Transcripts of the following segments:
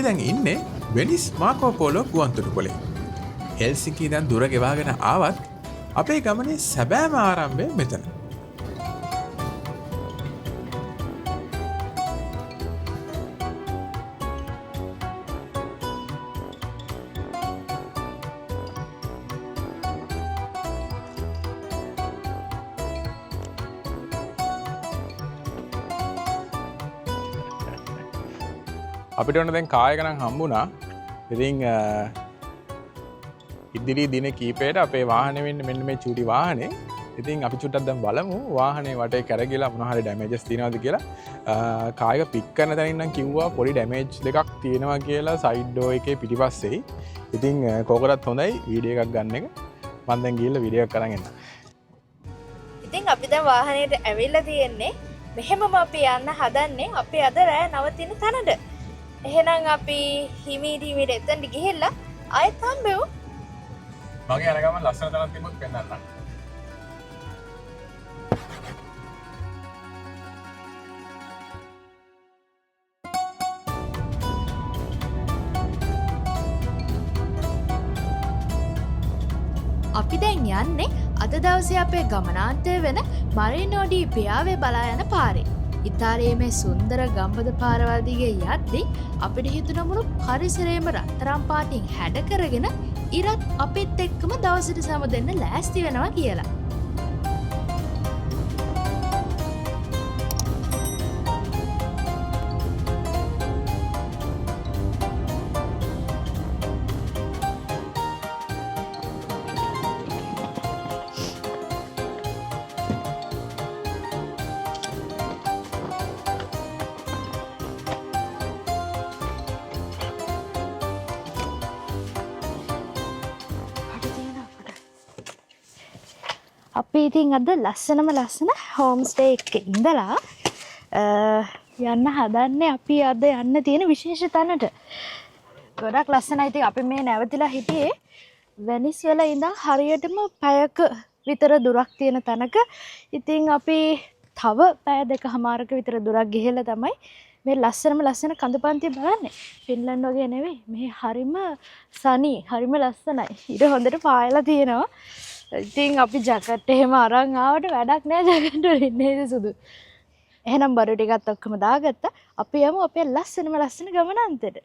අපි දැන් ඉන්නේ වෙනිස් මාකෝ පෝලෝ ගුවන්තොටුපොලේ. හෙල්සින්කි ඉඳන් දුර ගෙවාගෙන ආවත් අපේ ගමනේ සැබෑම ආරම්භය මෙතන. අපිට ඔන්න දැන් කාය ගණන් හම්බුණා. ඉතින් ඉදිරි දින කීපයට අපේ වාහනේ වෙන්නේ මෙන්න මේ චූටි වාහනේ. ඉතින් අපි චුට්ටක් දැන් බලමු වාහනේ වටේ කරගිලා මොන හරි ඩැමේජස් තියෙනවද කියලා. කායක පික් කරන තැනින් නම් කිව්වා පොඩි ඩැමේජ් දෙකක් තියෙනවා කියලා සයිඩ් ඩෝ එකේ පිටිපස්සේ. ඉතින් කෝකටත් හොඳයි වීඩියෝ එකක් ගන්න එක. මම දැන් ගිහලා වීඩියෝ එකක් අරන් එන්න. ඉතින් අපි දැන් වාහනේට ඇවිල්ලා තියෙන්නේ. මෙහෙමම අපි යන්න හදන්නේ අපි අද රෑ නවතින තැනට. එහෙනම් අපි හිමීට එතනට ගිහිල්ලා ආයෙත් හම්බෙමු. මගේ අර ගමන් ලස්සන තැනක් තිබ්බොත් පෙන්නන්න. අපි දැන් යන්නේ අද දවසේ අපේ ගමනාන්තය වෙන මරිනෝඩි පියාවේ බලා යන පාරේ. ඉතාලියේ මේ සුන්දර ගම්බද පාරවල් දිගේ යද්දී අපිට හිතුණ මුළු පරිසරයම රත්තරන් පාටින් හැඩ කරගෙන ඉරත් අපිත් එක්කම දවසට සමදෙන්න ලෑස්ති වෙනවා කියලා. අපි ඉතින් අද ලස්සන හෝම් ස්ටේ එකක ඉඳලා යන්න හදන්නේ අපි අද යන්න තියෙන විශේෂ තැනට. ගොඩක් ලස්සනයි. ඉතින් අපි මේ නැවතිලා හිටියේ වෙනිස් වල ඉඳන් හරියටම පැයක විතර දුරක් තියෙන තැනක. ඉතින් අපි තව පැය දෙකමාරක විතර දුරක් ගිහිල්ලා තමයි මේ ලස්සන කඳුපන්තිය බලන්නේ. ෆින්ලන්ඩ් වගේ නෙවෙයි. මේ හරිම සනී, හරිම ලස්සනයි. ඊට හොඳට පායලා තියෙනවා. ඉතින් අපි ජැකට් එහෙම අරන් ආවට වැඩක් නෑ ජැකට් වලින් නේද සුදු. එහෙනම් බඩු ටිකත් ඔක්කොම දාගත්තා. අපි යමු අපේ ලස්සන ගමනාන්තයට.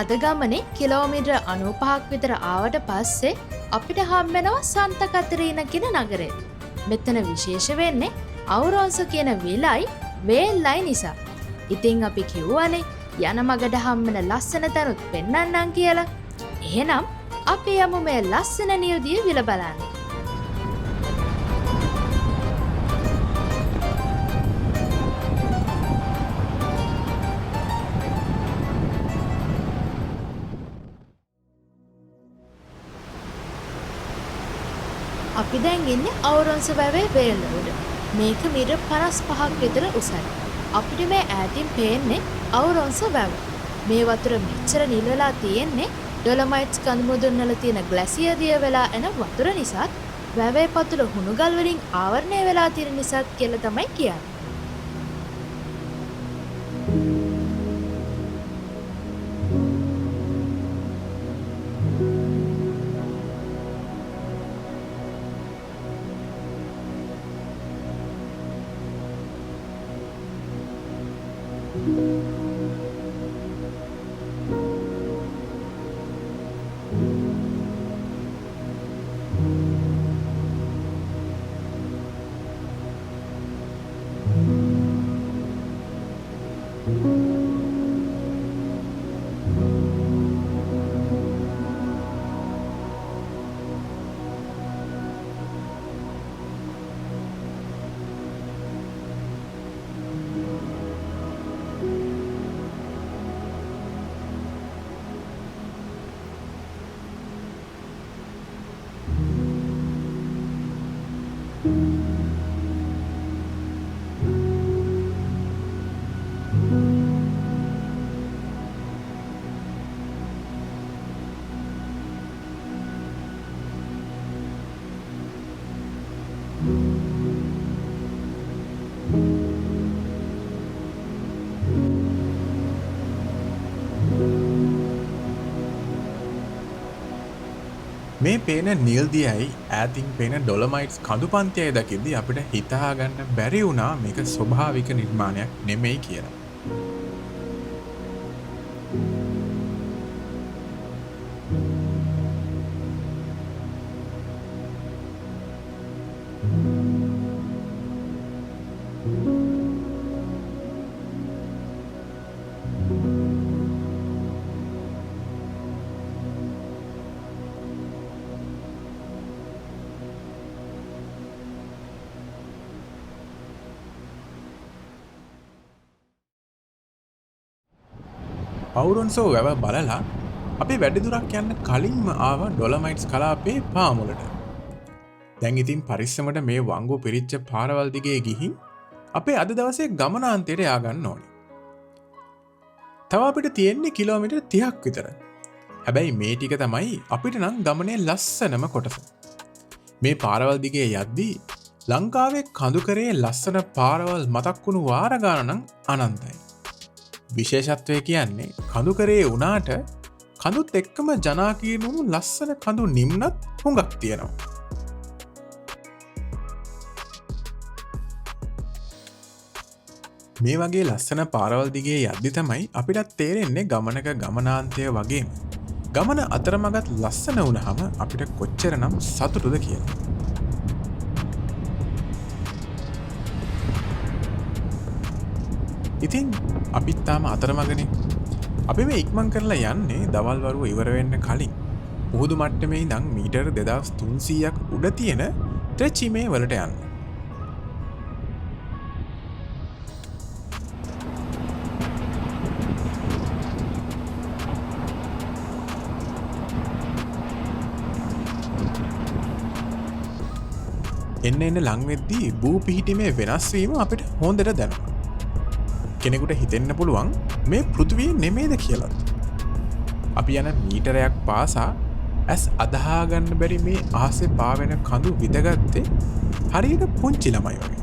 අද ගමනේ කිලෝමීටර් 95ක් විතර ආවට පස්සේ අපිට හම්බෙනවා සන්ත කතරීන කියන නගරය. මෙතන විශේෂ වෙන්නේ අවුරොන්සෝ කියන විලයි වේල්ලයි නිසා. ඉතින් අපි කිව්වනේ යන මගට හම්බෙන ලස්සන තැනුත් පෙන්වන්නම් කියලා. එහෙනම් අපි යමු මේ ලස්සන නියුදිය විල බලන්න. අපි දැන් ඉන්නේ අවුරොන්සෝ වැවේ වේල්ල උඩ. මේක මීටර් 55ක් විතර උසයි. අපිට මේ ඈතින් පේන්නේ අවුරොන්සෝ වැව. මේ වතුර මෙච්චර නිල් වෙලා තියෙන්නේ ඩොලොමයිට්ස් කඳු මුදුන් වල තියෙන ග්ලැසියර් දිය වෙලා එන වතුර නිසා වැවේ පතුල හුණුගල් වලින් ආවරණය වෙලා තියෙන නිසා කියලා තමයි කියන්නේ. මේ පේන නිල් දියයි ඈතින් පේන ඩොලොමයිට්ස් කඳු පන්තියයි දකිද්දී අපිට හිතා ගන්න බැරි වුණා මේක ස්වභාවික නිර්මාණයක් නෙමෙයි කියලා. පවුරොන්සෝ වැව බලලා අපි වැඩිදුරක් යන්න කලින්ම ආවා ඩොලොමයිට්ස් කලාපේ පාමුලට. දැන් ඉතින් පරිස්සමට මේ වංගු පිරිච්ච පාරවල් දිගේ ගිහින් අපේ අද දවසේ ගමනාන්තයට ය아가න්න ඕනේ. තව අපිට තියෙන්නේ කිලෝමීටර් 30ක් විතර. හැබැයි මේ ටික තමයි අපිට නම් ගමනේ ලස්සනම කොටස. මේ පාරවල් දිගේ යද්දී ලංකාවේ කඳුකරේ ලස්සන පාරවල් මතක් වුණු වාර ගාන නම් අනන්තයි. විශේෂත්වය කියන්නේ කඳුකරේ වුණාට කඳුත් එක්කම ජනාකීර්ණුණු ලස්සන කඳු නිම්නත් හුඟක් තියෙනවා. මේ වගේ ලස්සන පාරවල් දිගේ යද්දි තමයි අපිටත් තේරෙන්නේ ගමනක ගමනාන්තය වගේම ගමන අතරමඟත් ලස්සන වුණාම අපිට කොච්චරනම් සතුටුද කියලා. ඉතින් අපිත් තාම අතරමඟනේ. අපි මේ ඉක්මන් කරලා යන්නේ දවල් වරුව ඉවර වෙන්න කලින් මුහුදු මට්ටමේ ඉඳන් මීටර් 2300ක් උඩ තියෙන ත්‍රෙචිමේ වලට යන්න. එන්න ලං වෙද්දී භූ පිහිටීමේ වෙනස් වීම අපිට හොඳට දැනෙනවා. කෙනෙකුට හිතෙන්න පුළුවන් මේ පෘථිවිය නෙමේද කියලාත්. අපි යන මීටරයක් පාසා ඇස් අදහාගන්න බැරි මේ ආසේ පාවෙන කඳු විදගත්තේ හරියට පුංචි ළමයි වගේ.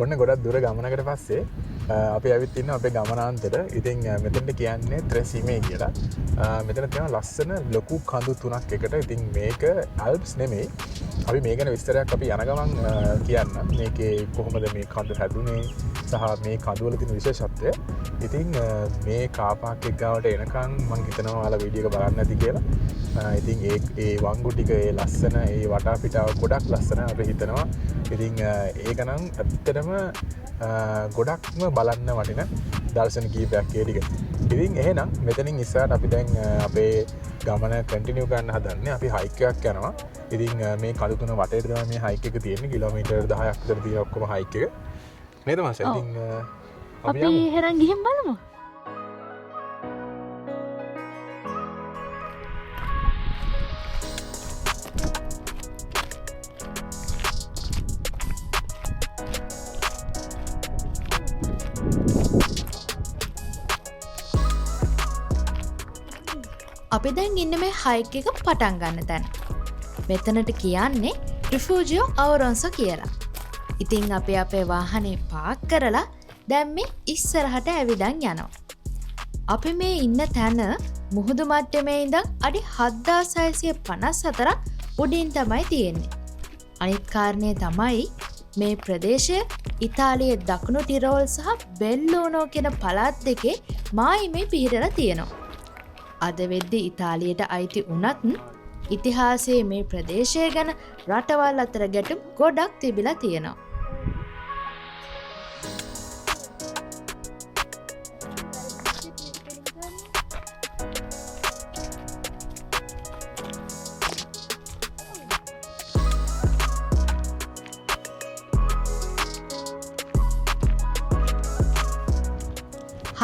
ඔන්න ගොඩක් දුර ගමනකට පස්සේ අපි ඇවිත් ඉන්න අපේ ගමනාන්තයට. ඉතින් මෙතනට කියන්නේ ත්‍රෙසිමේ කියලා. මෙතන තියෙන ලස්සන ලොකු කඳු තුනක් එකට. ඉතින් මේක ඇල්ප්ස් නෙමෙයි. අපි මේ ගැන විස්තරයක් අපි යන ගමන් කියන්න. මේකේ කොහොමද මේ කඳු හැදුනේ සහ මේ කඳු වල තියෙන විශේෂත්වය. ඉතින් මේ කාපාක් එක ගාවට එනකන් මම හිතනවා ඔයාලා වීඩියෝ එක බලන්න ඇති කියලා. ඉතින් ඒ වංගු ටික ඒ ලස්සන ඒ වටා පිටාව ගොඩක් ලස්සන අපි හිතනවා. ඉතින් ඒක නම් ඇත්තටම ගොඩක්ම බලන්න වටින දර්ශන කීපයක් ඒ ටික. ඉතින් එහෙනම් මෙතනින් ඉස්සරහට අපි දැන් අපේ ගමන කන්ටිනියු කරන්න හදන්නේ. අපි හයික් එකක් යනවා. ඉතින් මේ කඳු තුන වටේට තමයි මේ හයික් එක තියෙන්නේ. කිලෝමීටර් 10ක් විතර තියෙන ඔක්කොම හයික් එක. නේද මාෂා? ඉතින් අපි එහෙනම් ගිහින් බලමු. අපි දැන් ඉන්න මේ හයික් එක පටන් ගන්න තැන. මෙතනට කියන්නේ රිෆූජියෝ අවරොන්සෝ කියලා. ඉතින් අපි අපේ වාහනේ පාක් කරලා දැන් මේ ඉස්සරහට ඇවිදන් යනවා. අපි මේ ඉන්න තැන මුහුදු මට්ටමේ ඉඳන් අඩි 7654ක් උඩින් තමයි තියෙන්නේ. අනිත් කාරණේ තමයි මේ ප්‍රදේශය ඉතාලියේ දකුණු ටිරෝල් සහ බෙල්ලූනෝ කියන පළාත් දෙකේ මායිමේ පිහිටලා තියෙනවා. අද වෙද්දී ඉතාලියට අයිති වුණත් ඉතිහාසයේ මේ ප්‍රදේශය ගැන රටවල් අතර ගැටුම් ගොඩක් තිබිලා තියෙනවා.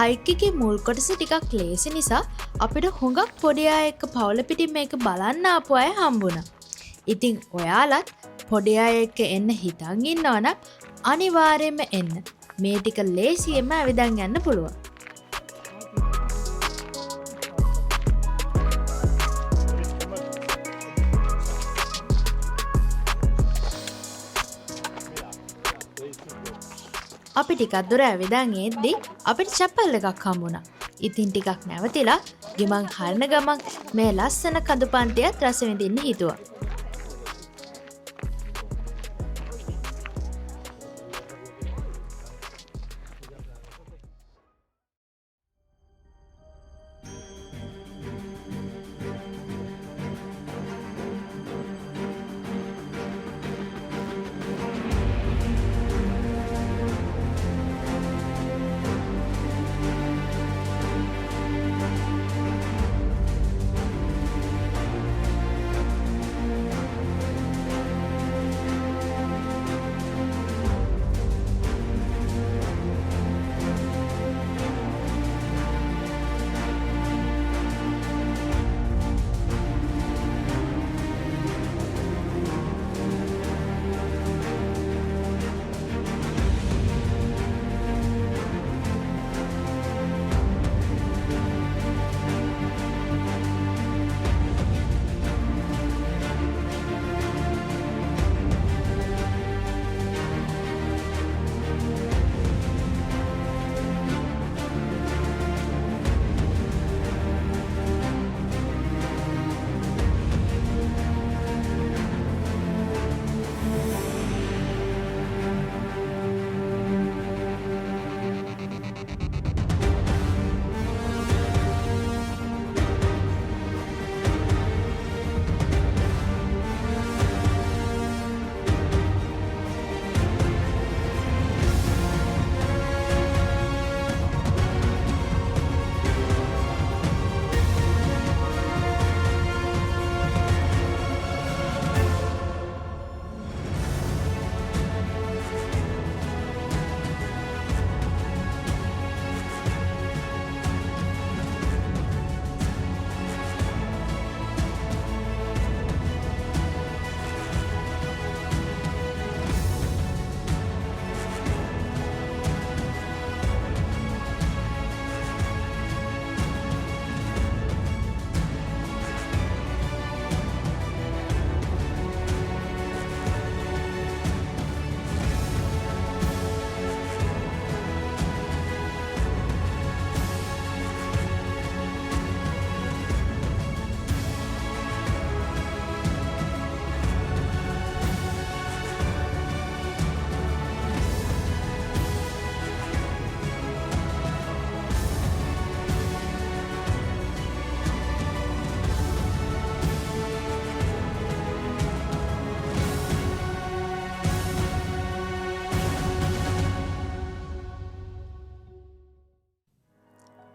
හයික් එකේ මුල් කොටස ටිකක් ලේසි නිසා අපිට හුඟක් පොඩි අය එක්ක පවුල පිටින් මේක බලන්න ආපු අය හම්බුණා. ඉතින් ඔයාලත් පොඩි අය එක්ක එන්න හිතන් ඉන්නවා නම් අනිවාර්යයෙන්ම එන්න. මේ ටික ලේසියෙන්ම ඇවිදන් යන්න පුළුවන්. අපි ටිකක් දුර ඇවිදන් එද්දි අපිට චැපල් එකක් හම්බුණා. ඉතින් ටිකක් නැවතිලා ගිමන් හරන ගමන් මේ ලස්සන කඳු පන්තියත් රස විඳින්න හිතුවා.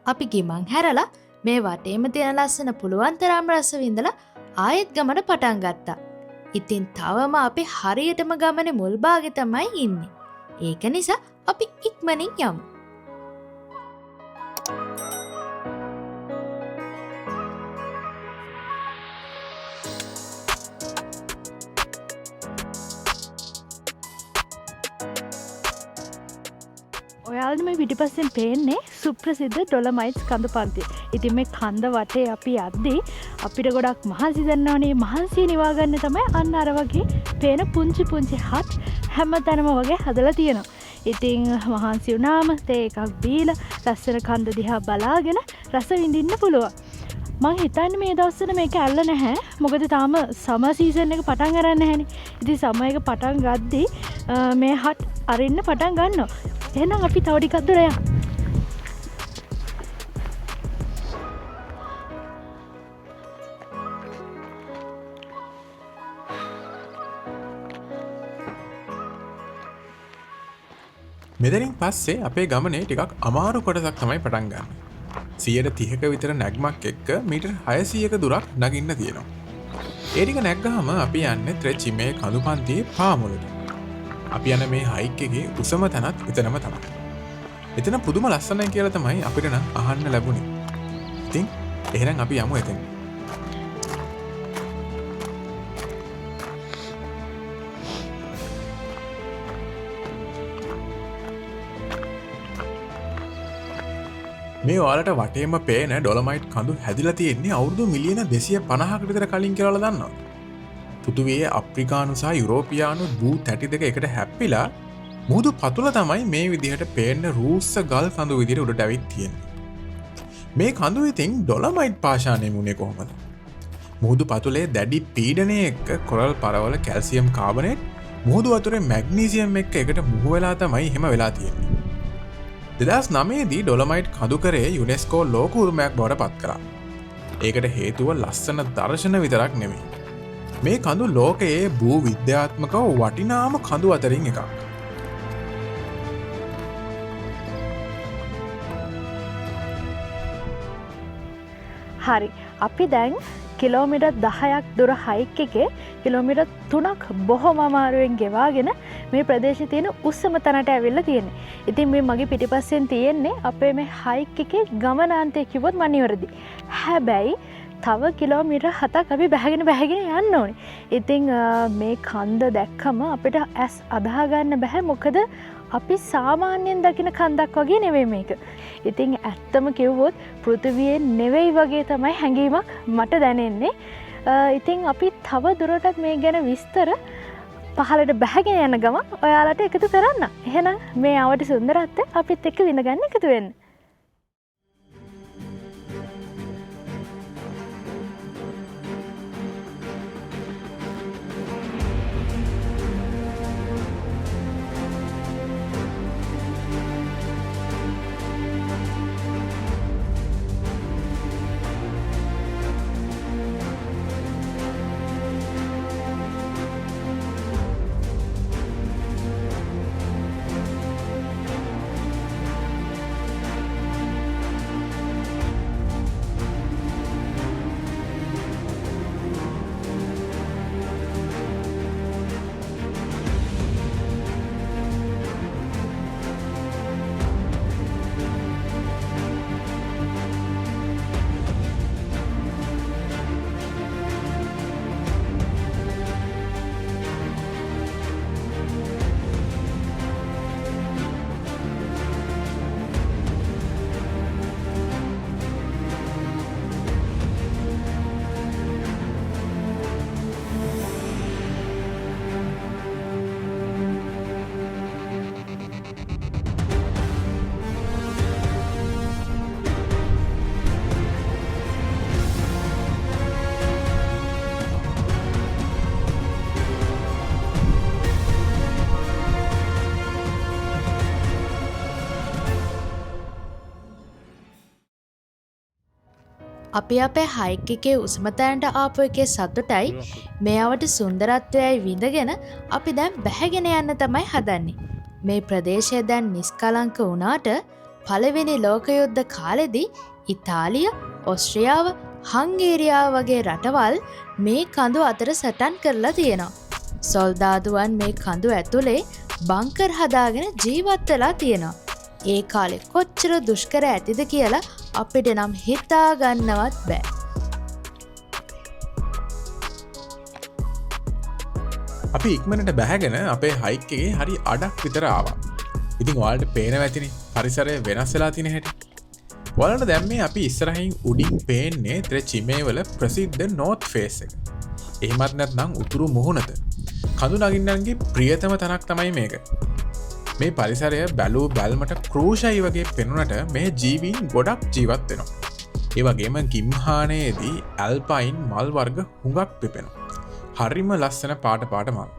අපි ගිමන් හැරලා මේ වටේම තියෙන ලස්සන පුළුවන් තරම් රස විඳලා ආයෙත් ගමන පටන් ගත්තා. ඉතින් තවම අපි හරියටම ගමනේ මුල් භාගෙ තමයි ඉන්නේ. ඒක නිසා අපි ඉක්මනින් යමු. ඔයාලට මේ පිටිපස්සෙන් පේන්නේ සුප්‍රසිද්ධ ඩොලොමයිට්ස් කඳු පන්තිය. ඉතින් මේ කඳ වටේ අපි යද්දී අපිට ගොඩක් මහන්සි දෙන්න ඕනේ. මහන්සිය නිවා ගන්න තමයි අන්න අර වගේ පේන පුංචි පුංචි හත් හැමතැනම වගේ හදලා තියෙනවා. ඉතින් මහන්සි වුණාම තේ එකක් බීලා ලස්සන කඳ දිහා බලාගෙන රස විඳින්න පුළුවන්. මං හිතන්නේ මේ දවස්වල මේක ඇල්ල නැහැ. මොකද තාම සමර් සීසන් එක පටන් අරන් නැහැනේ. ඉතින් සමර් එක පටන් ගද්දී මේ හත් අරින්න පටන් ගන්නවා. එහෙනම් අපි තව ටිකක් දුර යමු. මෙතනින් පස්සේ අපේ ගමනේ ටිකක් අමාරු කොටසක් තමයි පටන් ගන්න. 130ක විතර නැග්මක් එක්ක මීටර් 600ක දුරක් නගින්න තියෙනවා. ඒ ටික නැග්ගාම අපි යන්නේ ත්‍රෙචිමේ කඳුපන්තියේ පාමුලට. අපි යන මේ හයික් එකේ උසම තැනත් එතනම තමයි. එතන පුදුම ලස්සනයි කියලා තමයි අපිට නම් අහන්න ලැබුණේ. ඉතින් එහෙනම් අපි යමු එතන. මේ ඔයාලට වටේම පේන ඩොලොමයිට් කඳු හැදිලා තියෙන්නේ අවුරුදු මිලියන 250කට විතර කලින් කියලා දන්නවා. පෘථිවියේ අප්‍රිකානු සහ යුරෝපියානු භූ තැටි දෙක එකට හැප්පිලා මුහුදු පතුල තමයි මේ විදිහට පේන්න රූස්ස ගල් කඳු විදිහට උඩට ඇවිත් තියෙන්නේ. මේ කඳු ඉතින් ඩොලොමයිට් පාෂාණය මුනේ කොහොමද? මුහුදු පතුලේ දැඩි පීඩනය එක්ක කොරල් පරවල කැල්සියම් කාබනේට් මුහුදු වතුරේ මැග්නීසියම් එක්ක එකට මුහු වෙලා තමයි එහෙම වෙලා තියෙන්නේ. 2009 දී ඩොලොමයිට් කඳුකරේ යුනෙස්කෝ ලෝක උරුමයක් බවට පත් කරා. ඒකට හේතුව ලස්සන දර්ශන විතරක් නෙමෙයි. මේ කඳු ලෝකයේ භූ විද්‍යාත්මකව වටිනාම කඳු අතරින් එකක්. හරි අපි දැන් කිලෝමිටර් 10ක් දුර හයික් එකේ කිලෝමිටර් 3ක් බොහොම අමාරුවෙන් ගෙවාගෙන මේ ප්‍රදේශයේ තියෙන උස්සම තැනට ඇවිල්ලා තියෙන්නේ. ඉතින් මේ මගේ පිටිපස්සෙන් තියෙන්නේ අපේ මේ හයික් එකේ ගමනාන්තය කිව්වොත් මම නිවැරදි. හැබැයි තව කිලෝමීටර් 7ක් අපි බැහැගෙන යන්න ඕනේ. ඉතින් මේ කන්ද දැක්කම අපිට ඇස් අදාහ ගන්න බෑ. මොකද අපි සාමාන්‍යයෙන් දකින කන්දක් වගේ නෙවෙයි මේක. ඉතින් ඇත්තම කිව්වොත් පෘථිවියේ නෙවෙයි වගේ තමයි හැඟීමක් මට දැනෙන්නේ. ඉතින් අපි තව දුරටත් මේ ගැන විස්තර පහලට බැහැගෙන යන ගමන් ඔයාලට එකතු කරන්න. එහෙනම් මේ ආවට සුන්දරත්වය අපිත් එක්ක විඳගන්න එකතු වෙන්න. අපි අපේ හයික් එකේ උස්මතෑන්ට ආපු එකේ සතුටයි මේවට සුන්දරත්වයයි විඳගෙන අපි දැන් බැහැගෙන යන්න තමයි හදන්නේ. මේ ප්‍රදේශය දැන් නිස්කලංක වුණාට පළවෙනි ලෝක යුද්ධ කාලෙදී ඉතාලිය, ඕස්ට්‍රියාව, හංගේරියාව වගේ රටවල් මේ කඳු අතර සටන් කරලා තියෙනවා. සොල්දාදුවන් මේ කඳු ඇතුලේ බංකර් හදාගෙන ජීවත් වෙලා තියෙනවා. ඒ කාලේ කොච්චර දුෂ්කර ඇතිද කියලා අපිට නම් හිතා ගන්නවත් බෑ. අපි ඉක්මනට බැහැගෙන අපේ හයික් එකේ හරි අඩක් විතර ආවා. ඉතින් ඔයාලට පේනවා ඇතිනේ පරිසරය වෙනස් වෙලා තියෙන හැටි. ඔයාලට දැන් මේ අපි ඉස්සරහින් උඩින් පේන්නේ ත්‍රිචිමේ වල ප්‍රසිද්ධ නෝර්ත් ෆේස් එක. එහෙමත් නැත්නම් උතුරු මුහුණත. කඳු නගින්නන්ගේ ප්‍රියතම තැනක් තමයි මේක. මේ පරිසරය බැලූ බැල්මට ක්‍රූෂයි වගේ පෙනුනට මේ ජීවීන් ගොඩක් ජීවත් වෙනවා. ඒ වගේම ගිම්හානයේදී ඇල්පයින් මල් වර්ග හුඟක් පිපෙනවා. හරිම ලස්සන පාට මල්.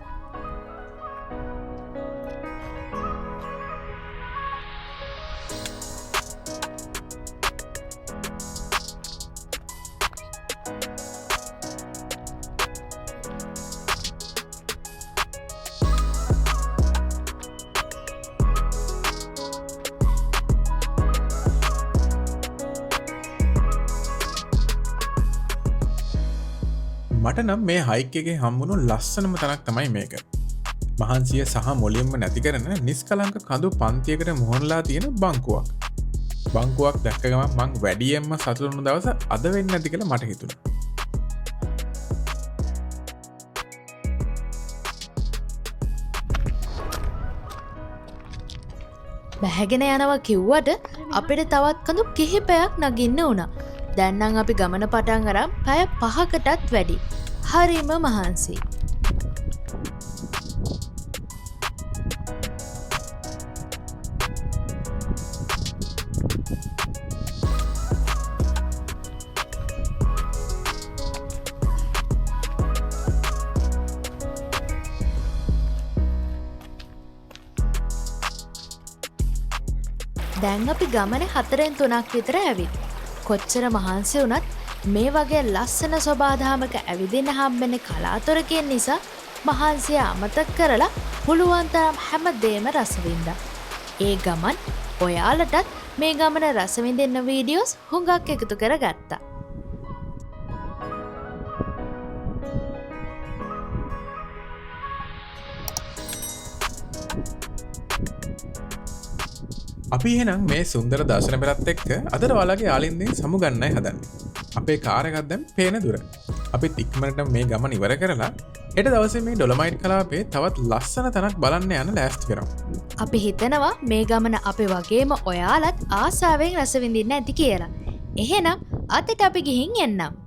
මට නම් මේ හයික් එකේ හම්බුණු ලස්සනම තැනක් තමයි මේක. මහන්සිය සහ මුලින්ම නැති කරන නිස්කලංක කඳු පන්තියකට මුහුණලා තියෙන බංකුවක්. බංකුවක් දැක්ක ගමන් මං වැඩියෙන්ම සතුටු වුණු දවස අද වෙන්නේ නැති කියලා මට හිතුණා. බැහැගෙන යනවා කිව්වට අපිට තවත් කඳු කිහිපයක් නගින්න වුණා. දැන් නම් අපි ගමන පටන් අරන් පැය 5කටත් වැඩි. හරිම මහන්සි. දැන් අපි ගමන 4-3ක් විතර ඇවිත්. කොච්චර මහන්සි වුණත් මේ වගේ ලස්සන සොබාධාමක ඇවිදින්න හම්බෙන්නේ කලාතුරකින් නිසා මහන්සිය අමතක කරලා පුළුවන් තරම් හැමදේම රස විඳා. ඒ ගමන් ඔයාලටත් මේ ගමන රස විඳින්න වීඩියෝස් හුඟක් එකතු කරගත්තා. අපි එහෙනම් මේ සුන්දර දර්ශන පෙරත් එක්ක අදට ඔයාලගේ යාළුවන්ගෙන් සමුගන්නයි හදන්නේ. අපේ කාර් එකක් දැන් පේන දුර. අපි ඉක්මනට මේ ගමන ඉවර කරලා හෙට දවසේ මේ ඩොලොමයිට් කලාපේ තවත් ලස්සන තැනක් බලන්න යන ලෑස්ති කරමු. අපි හිතනවා මේ ගමන අපේ වගේම ඔයාලත් ආසාවෙන් රස විඳින්න ඇති කියලා. එහෙනම් අදට අපි ගිහින් එන්නම්.